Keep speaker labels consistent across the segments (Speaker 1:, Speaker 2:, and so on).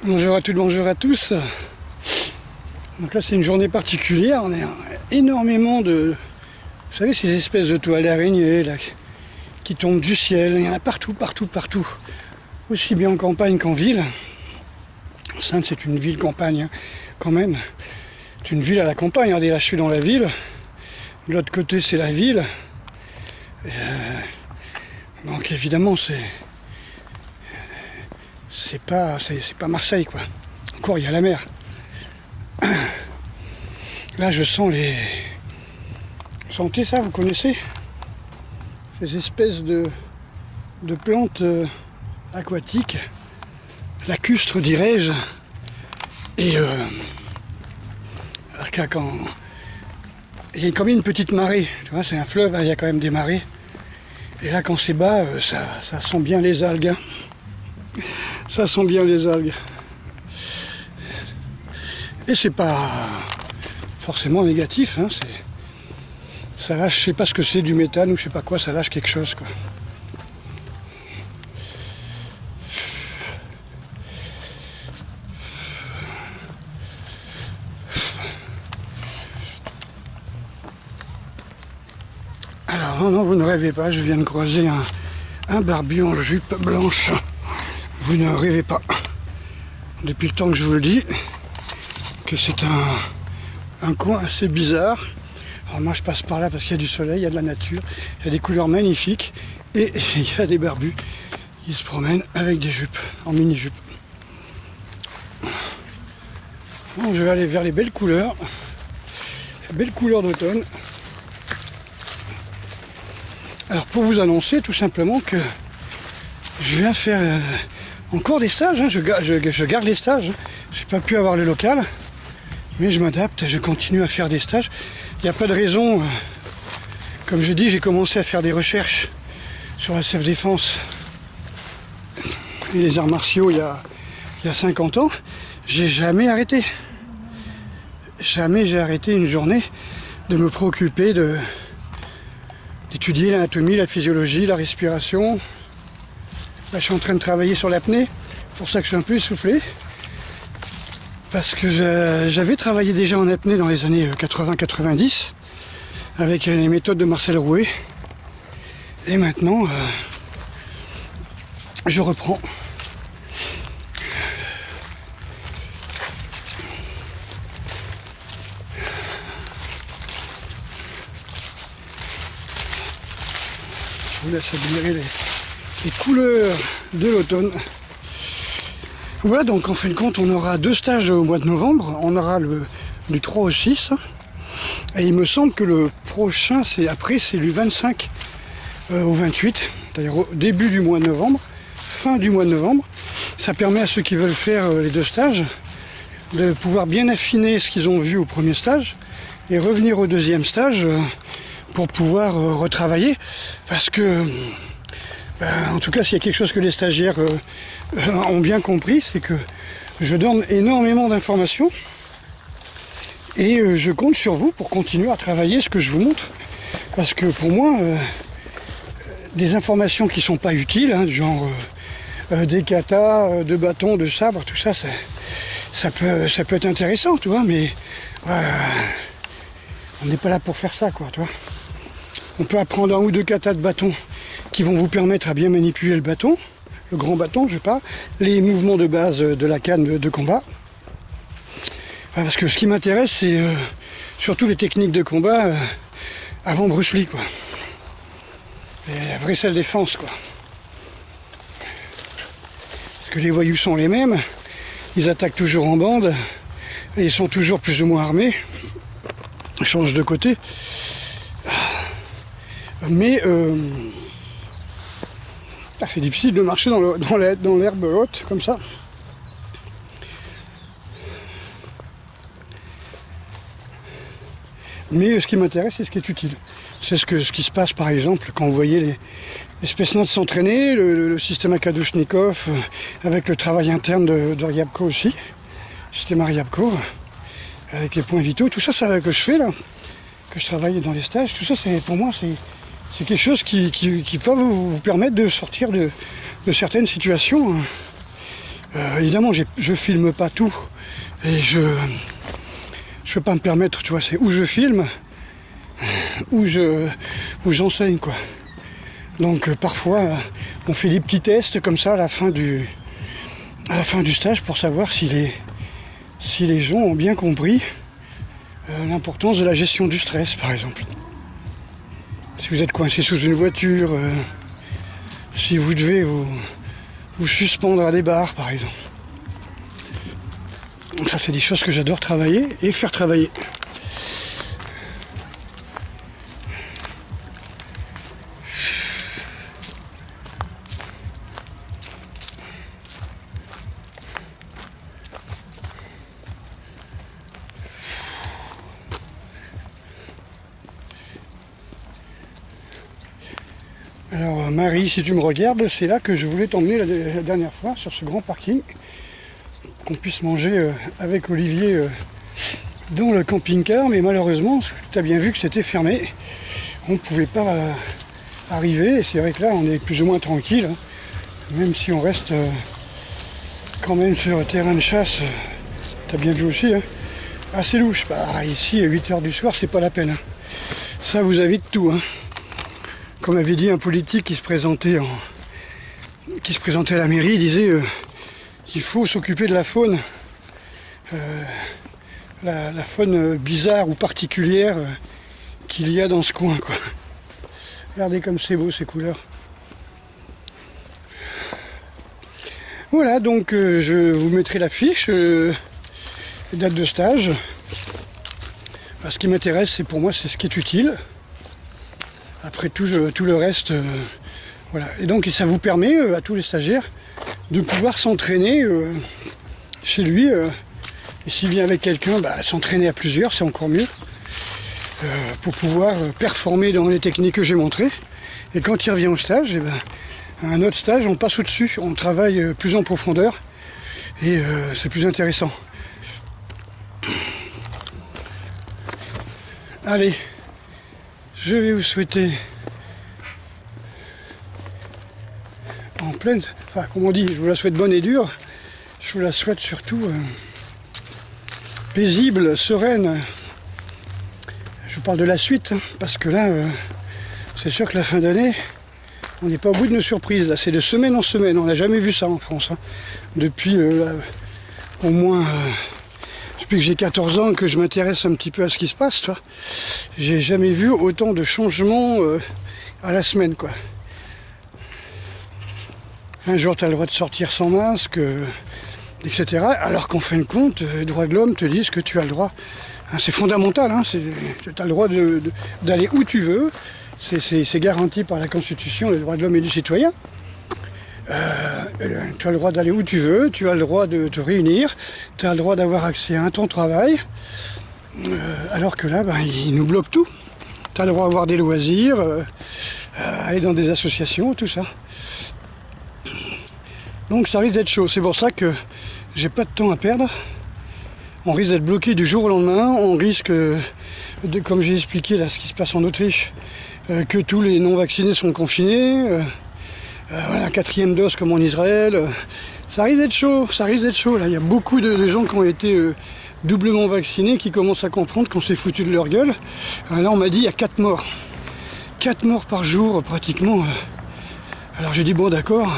Speaker 1: Bonjour à toutes, bonjour à tous. Donc là c'est une journée particulière, on a énormément de, vous savez, ces espèces de toiles d'araignée là, qui tombent du ciel, il y en a partout, partout, aussi bien en campagne qu'en ville. Saintes c'est une ville campagne quand même, c'est une ville à la campagne, regardez là je suis dans la ville, de l'autre côté c'est la ville. Donc évidemment c'est pas Marseille quoi. Encore il y a la mer. Là je sens les... Vous sentez ça, vous connaissez? Ces espèces de plantes aquatiques, lacustres dirais-je. Et quand il y a quand même une petite marée, tu vois, c'est un fleuve, il y a quand même des marées. Et là quand c'est bas, ça sent bien les algues. Hein. Ça sent bien les algues. Et c'est pas forcément négatif, hein, ça lâche, je sais pas ce que c'est, du méthane ou je sais pas quoi, ça lâche quelque chose quoi. Alors non, vous ne rêvez pas, je viens de croiser un barbu en jupe blanche. Vous ne rêvez pas. Depuis le temps que je vous le dis, que c'est un coin assez bizarre. Alors moi je passe par là parce qu'il y a du soleil, il y a de la nature, il y a des couleurs magnifiques et il y a des barbus qui se promènent avec des jupes, en mini-jupe. Bon, je vais aller vers les belles couleurs d'automne. Alors pour vous annoncer tout simplement que je viens faire encore des stages, hein. Je garde les stages, j'ai pas pu avoir le local, mais je m'adapte, je continue à faire des stages. Il n'y a pas de raison, comme je dis, j'ai commencé à faire des recherches sur la self-défense et les arts martiaux il y a 50 ans, j'ai jamais arrêté. Jamais j'ai arrêté une journée de me préoccuper d'étudier l'anatomie, la physiologie, la respiration. Là, je suis en train de travailler sur l'apnée, c'est pour ça que je suis un peu essoufflé. Parce que j'avais travaillé déjà en apnée dans les années 80-90 avec les méthodes de Marcel Rouet. Et maintenant, je reprends. Je vous laisse admirer les couleurs de l'automne. Voilà, donc en fin de compte, on aura 2 stages au mois de novembre. On aura du 3 au 6. Et il me semble que le prochain, c'est du 25 au 28. C'est-à-dire au début du mois de novembre, fin du mois de novembre. Ça permet à ceux qui veulent faire les 2 stages de pouvoir bien affiner ce qu'ils ont vu au premier stage et revenir au deuxième stage pour pouvoir retravailler. Parce que... en tout cas, s'il y a quelque chose que les stagiaires ont bien compris, c'est que je donne énormément d'informations et je compte sur vous pour continuer à travailler ce que je vous montre. Parce que pour moi, des informations qui ne sont pas utiles, hein, du genre des katas, de bâtons, de sabres, tout ça, ça peut être intéressant, tu vois, mais on n'est pas là pour faire ça, quoi, tu vois. On peut apprendre 1 ou 2 katas de bâtons qui vont vous permettre à bien manipuler le bâton, le grand bâton, je sais pas, les mouvements de base de la canne de combat. Parce que ce qui m'intéresse, c'est surtout les techniques de combat avant Bruce Lee, quoi. Et la vraie self-défense, quoi. Parce que les voyous sont les mêmes, ils attaquent toujours en bande, et ils sont toujours plus ou moins armés, ils changent de côté. Mais... c'est difficile de marcher dans l'herbe haute, comme ça. Mais ce qui m'intéresse, c'est ce qui est utile. C'est ce qui se passe, par exemple, quand vous voyez les Spetsnaz s'entraîner, le système Akadouchnikov, avec le travail interne de Ryabko aussi, le système Ryabko, avec les points vitaux, tout ça, que je fais là, que je travaille dans les stages, tout ça, pour moi, c'est quelque chose qui peut vous permettre de sortir de certaines situations Évidemment, je filme pas tout et je peux pas me permettre, tu vois, c'est où je filme, où j'enseigne quoi. Donc parfois on fait des petits tests comme ça à la fin du stage pour savoir si les gens ont bien compris l'importance de la gestion du stress par exemple. Si vous êtes coincé sous une voiture, si vous devez vous suspendre à des bars par exemple. Donc ça c'est des choses que j'adore travailler et faire travailler. Alors Marie, si tu me regardes, c'est là que je voulais t'emmener la dernière fois, sur ce grand parking, qu'on puisse manger avec Olivier dans le camping-car, mais malheureusement, tu as bien vu que c'était fermé, on ne pouvait pas arriver, et c'est vrai que là on est plus ou moins tranquille, hein, même si on reste quand même sur un terrain de chasse, tu as bien vu aussi, hein, assez louche. Bah, ici à 8h du soir, c'est pas la peine, hein. Ça vous évite tout, hein. Comme avait dit un politique qui se présentait à la mairie, il disait qu'il faut s'occuper de la faune, la faune bizarre ou particulière qu'il y a dans ce coin, quoi. Regardez comme c'est beau ces couleurs. Voilà, donc je vous mettrai la fiche, date de stage. Ce qui m'intéresse, c'est pour moi, c'est ce qui est utile. Après tout le reste, voilà. Et donc ça vous permet à tous les stagiaires de pouvoir s'entraîner chez lui. Et s'il vient avec quelqu'un, s'entraîner à plusieurs, c'est encore mieux. Pour pouvoir performer dans les techniques que j'ai montrées. Et quand il revient au stage, un autre stage, on passe au-dessus. On travaille plus en profondeur. Et c'est plus intéressant. Allez. Je vais vous souhaiter en pleine, enfin comme on dit, je vous la souhaite bonne et dure, je vous la souhaite surtout paisible, sereine. Je vous parle de la suite, hein, parce que là, c'est sûr que la fin d'année, on n'est pas au bout de nos surprises, là c'est de semaine en semaine, on n'a jamais vu ça en France, hein. Depuis au moins... Depuis que j'ai 14 ans que je m'intéresse un petit peu à ce qui se passe, toi, j'ai jamais vu autant de changements à la semaine, quoi. Un jour, tu as le droit de sortir sans masque, etc. Alors qu'en fin de compte, les droits de l'homme te disent que tu as le droit. Hein, c'est fondamental, hein, tu as le droit d'aller où tu veux. C'est garanti par la Constitution, les droits de l'homme et du citoyen. Tu as le droit d'aller où tu veux, tu as le droit de te réunir, tu as le droit d'avoir accès à un temps de travail, alors que là, ils nous bloquent tout. Tu as le droit d'avoir des loisirs, aller dans des associations, tout ça. Donc ça risque d'être chaud, c'est pour ça que j'ai pas de temps à perdre. On risque d'être bloqué du jour au lendemain, on risque, comme j'ai expliqué là, ce qui se passe en Autriche, que tous les non-vaccinés sont confinés. Voilà, 4e dose comme en Israël, ça risque d'être chaud, Là, il y a beaucoup de gens qui ont été doublement vaccinés qui commencent à comprendre qu'on s'est foutu de leur gueule. Là, on m'a dit il y a 4 morts. 4 morts par jour, pratiquement. Alors j'ai dit bon d'accord,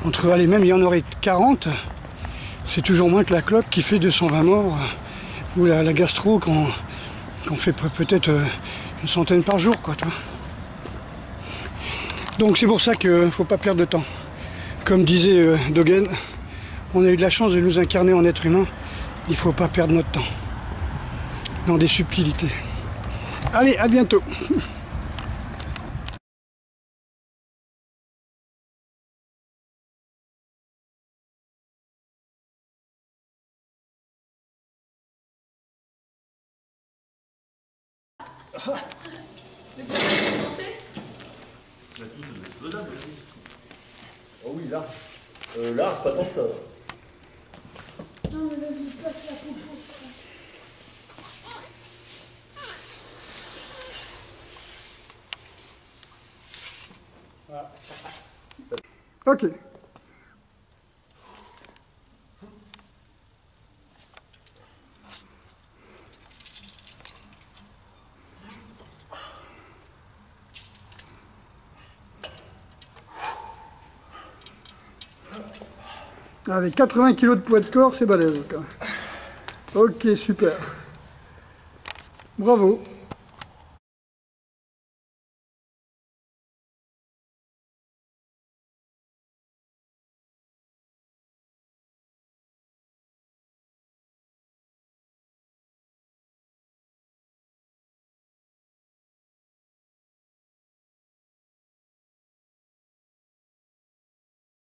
Speaker 1: entre allez, même il y en aurait 40, c'est toujours moins que la clope qui fait 220 morts, ou la gastro qu'on fait peut-être une centaine par jour, quoi, toi. Donc c'est pour ça qu'il ne faut pas perdre de temps. Comme disait Dogen, on a eu de la chance de nous incarner en être humain. Il ne faut pas perdre notre temps dans des subtilités. Allez, à bientôt.
Speaker 2: Oh oui, là. Là, pas tant que ça.
Speaker 3: Non, mais là, je passe la compo.
Speaker 1: Ok. Avec 80 kg de poids de corps, c'est balèze. Quoi. Ok, super. Bravo.